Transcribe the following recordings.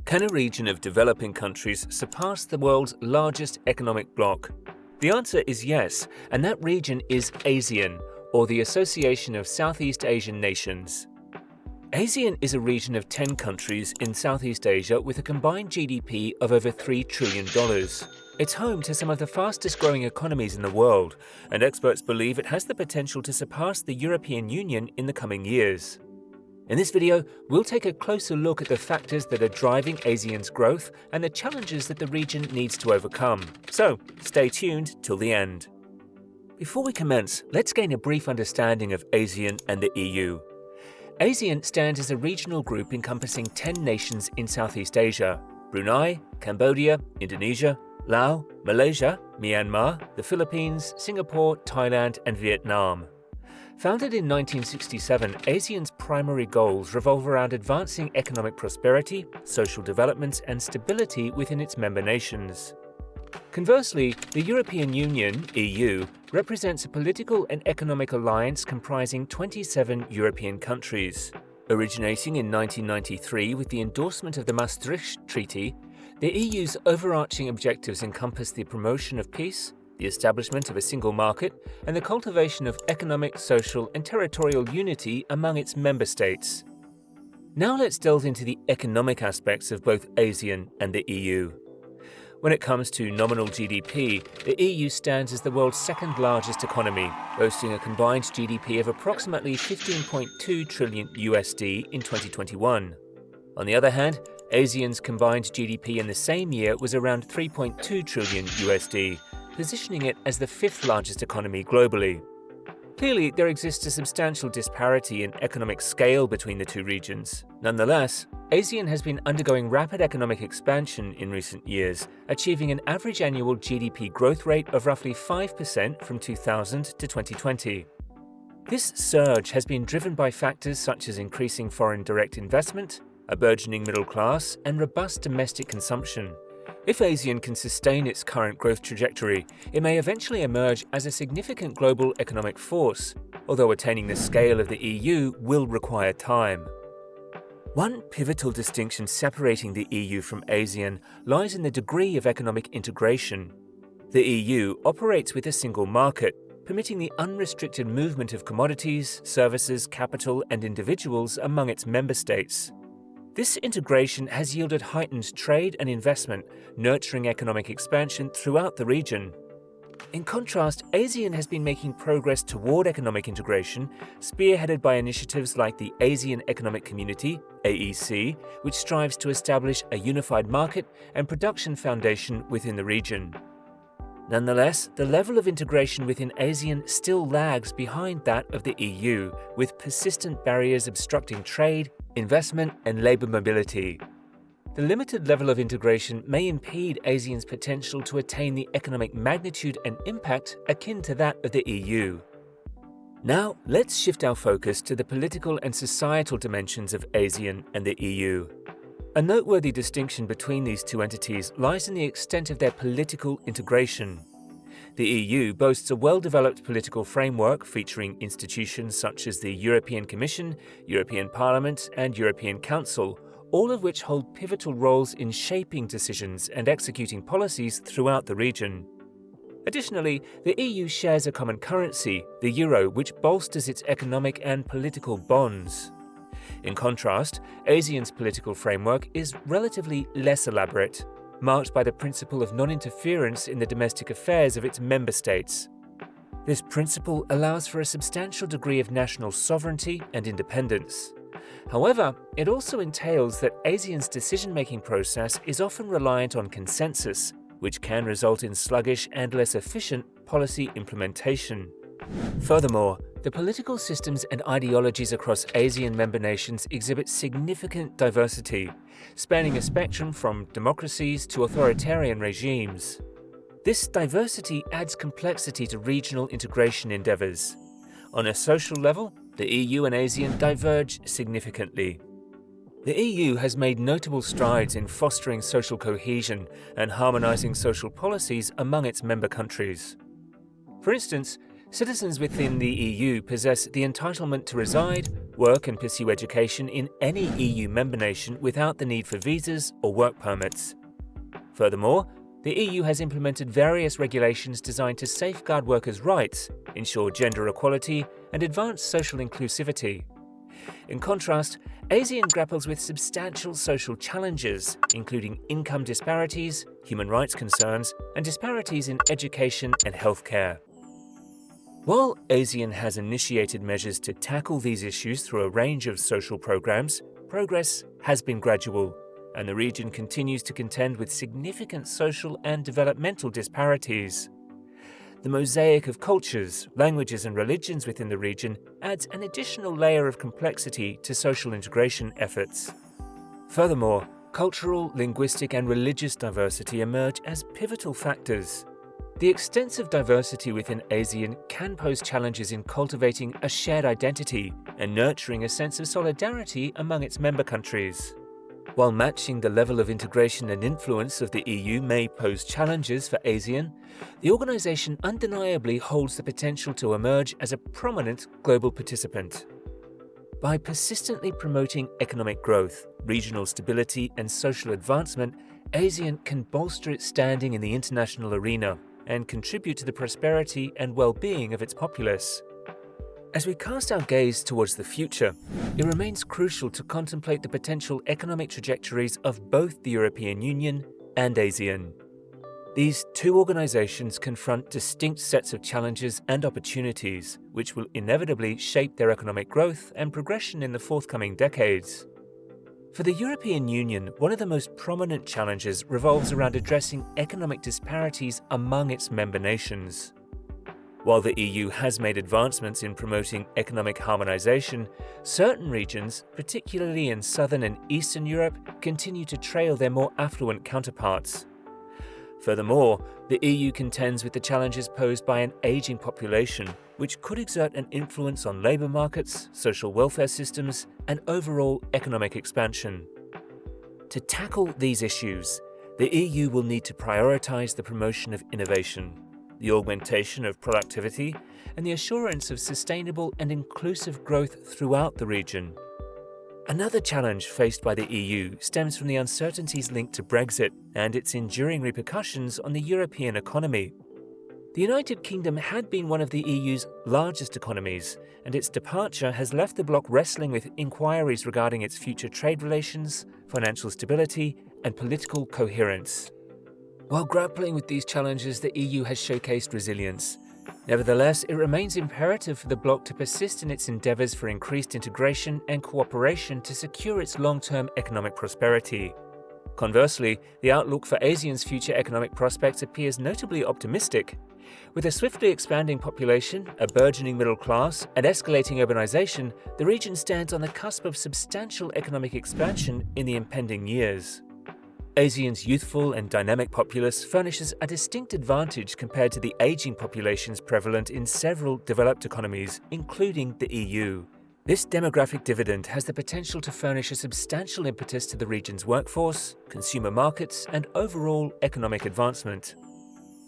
Can a region of developing countries surpass the world's largest economic bloc? The answer is yes, and that region is ASEAN, or the Association of Southeast Asian Nations. ASEAN is a region of 10 countries in Southeast Asia with a combined GDP of over $3 trillion. It's home to some of the fastest growing economies in the world, and experts believe it has the potential to surpass the European Union in the coming years. In this video, we'll take a closer look at the factors that are driving ASEAN's growth and the challenges that the region needs to overcome. So, stay tuned till the end. Before we commence, let's gain a brief understanding of ASEAN and the EU. ASEAN stands as a regional group encompassing 10 nations in Southeast Asia: Brunei, Cambodia, Indonesia, Laos, Malaysia, Myanmar, the Philippines, Singapore, Thailand, and Vietnam. Founded in 1967, ASEAN's primary goals revolve around advancing economic prosperity, social development, and stability within its member nations. Conversely, the European Union (EU) represents a political and economic alliance comprising 27 European countries. Originating in 1993 with the endorsement of the Maastricht Treaty, the EU's overarching objectives encompass the promotion of peace, the establishment of a single market, and the cultivation of economic, social, and territorial unity among its member states. Now let's delve into the economic aspects of both ASEAN and the EU. When it comes to nominal GDP, the EU stands as the world's second largest economy, boasting a combined GDP of approximately $15.2 trillion in 2021. On the other hand, ASEAN's combined GDP in the same year was around $3.2 trillion, positioning it as the fifth largest economy globally. Clearly, there exists a substantial disparity in economic scale between the two regions. Nonetheless, ASEAN has been undergoing rapid economic expansion in recent years, achieving an average annual GDP growth rate of roughly 5% from 2000 to 2020. This surge has been driven by factors such as increasing foreign direct investment, a burgeoning middle class, and robust domestic consumption. If ASEAN can sustain its current growth trajectory, it may eventually emerge as a significant global economic force, although attaining the scale of the EU will require time. One pivotal distinction separating the EU from ASEAN lies in the degree of economic integration. The EU operates with a single market, permitting the unrestricted movement of commodities, services, capital, and individuals among its member states. This integration has yielded heightened trade and investment, nurturing economic expansion throughout the region. In contrast, ASEAN has been making progress toward economic integration, spearheaded by initiatives like the ASEAN Economic Community (AEC), which strives to establish a unified market and production foundation within the region. Nonetheless, the level of integration within ASEAN still lags behind that of the EU, with persistent barriers obstructing trade, investment, and labor mobility. The limited level of integration may impede ASEAN's potential to attain the economic magnitude and impact akin to that of the EU. Now, let's shift our focus to the political and societal dimensions of ASEAN and the EU. A noteworthy distinction between these two entities lies in the extent of their political integration. The EU boasts a well-developed political framework featuring institutions such as the European Commission, European Parliament, and European Council, all of which hold pivotal roles in shaping decisions and executing policies throughout the region. Additionally, the EU shares a common currency, the euro, which bolsters its economic and political bonds. In contrast, ASEAN's political framework is relatively less elaborate, marked by the principle of non-interference in the domestic affairs of its member states. This principle allows for a substantial degree of national sovereignty and independence. However, it also entails that ASEAN's decision-making process is often reliant on consensus, which can result in sluggish and less efficient policy implementation. Furthermore, the political systems and ideologies across ASEAN member nations exhibit significant diversity, spanning a spectrum from democracies to authoritarian regimes. This diversity adds complexity to regional integration endeavors. On a social level, the EU and ASEAN diverge significantly. The EU has made notable strides in fostering social cohesion and harmonizing social policies among its member countries. For instance, citizens within the EU possess the entitlement to reside, work and pursue education in any EU member nation without the need for visas or work permits. Furthermore, the EU has implemented various regulations designed to safeguard workers' rights, ensure gender equality, and advance social inclusivity. In contrast, ASEAN grapples with substantial social challenges, including income disparities, human rights concerns, and disparities in education and healthcare. While ASEAN has initiated measures to tackle these issues through a range of social programs, progress has been gradual, and the region continues to contend with significant social and developmental disparities. The mosaic of cultures, languages, and religions within the region adds an additional layer of complexity to social integration efforts. Furthermore, cultural, linguistic, and religious diversity emerge as pivotal factors. The extensive diversity within ASEAN can pose challenges in cultivating a shared identity and nurturing a sense of solidarity among its member countries. While matching the level of integration and influence of the EU may pose challenges for ASEAN, the organization undeniably holds the potential to emerge as a prominent global participant. By persistently promoting economic growth, regional stability, and social advancement, ASEAN can bolster its standing in the international arena and contribute to the prosperity and well-being of its populace. As we cast our gaze towards the future, it remains crucial to contemplate the potential economic trajectories of both the European Union and ASEAN. These two organizations confront distinct sets of challenges and opportunities, which will inevitably shape their economic growth and progression in the forthcoming decades. For the European Union, one of the most prominent challenges revolves around addressing economic disparities among its member nations. While the EU has made advancements in promoting economic harmonization, certain regions, particularly in Southern and Eastern Europe, continue to trail their more affluent counterparts. Furthermore, the EU contends with the challenges posed by an aging population, which could exert an influence on labor markets, social welfare systems, and overall economic expansion. To tackle these issues, the EU will need to prioritize the promotion of innovation, the augmentation of productivity, and the assurance of sustainable and inclusive growth throughout the region. Another challenge faced by the EU stems from the uncertainties linked to Brexit and its enduring repercussions on the European economy. The United Kingdom had been one of the EU's largest economies, and its departure has left the bloc wrestling with inquiries regarding its future trade relations, financial stability, and political coherence. While grappling with these challenges, the EU has showcased resilience. Nevertheless, it remains imperative for the bloc to persist in its endeavours for increased integration and cooperation to secure its long-term economic prosperity. Conversely, the outlook for ASEAN's future economic prospects appears notably optimistic. With a swiftly expanding population, a burgeoning middle class, and escalating urbanization, the region stands on the cusp of substantial economic expansion in the impending years. ASEAN's youthful and dynamic populace furnishes a distinct advantage compared to the aging populations prevalent in several developed economies, including the EU. This demographic dividend has the potential to furnish a substantial impetus to the region's workforce, consumer markets, and overall economic advancement.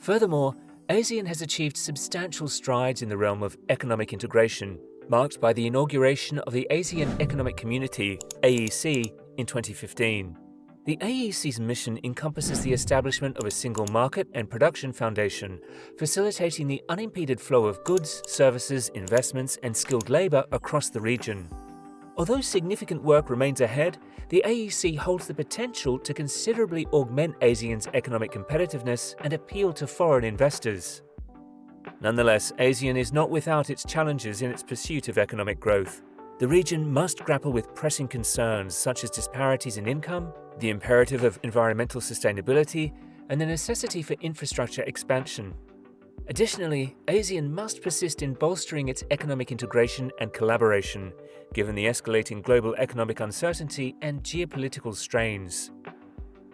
Furthermore, ASEAN has achieved substantial strides in the realm of economic integration, marked by the inauguration of the ASEAN Economic Community, AEC, in 2015. The AEC's mission encompasses the establishment of a single market and production foundation, facilitating the unimpeded flow of goods, services, investments, and skilled labor across the region. Although significant work remains ahead, the AEC holds the potential to considerably augment ASEAN's economic competitiveness and appeal to foreign investors. Nonetheless, ASEAN is not without its challenges in its pursuit of economic growth. The region must grapple with pressing concerns such as disparities in income, the imperative of environmental sustainability, and the necessity for infrastructure expansion. Additionally, ASEAN must persist in bolstering its economic integration and collaboration, given the escalating global economic uncertainty and geopolitical strains.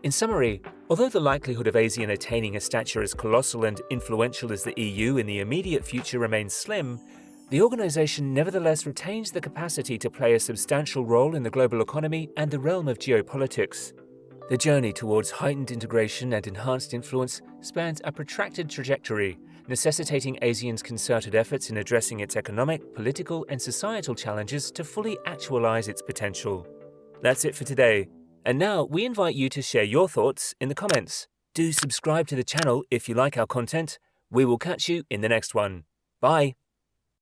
In summary, although the likelihood of ASEAN attaining a stature as colossal and influential as the EU in the immediate future remains slim, the organization nevertheless retains the capacity to play a substantial role in the global economy and the realm of geopolitics. The journey towards heightened integration and enhanced influence spans a protracted trajectory, necessitating ASEAN's concerted efforts in addressing its economic, political, and societal challenges to fully actualize its potential. That's it for today. And now we invite you to share your thoughts in the comments. Do subscribe to the channel if you like our content. We will catch you in the next one. Bye.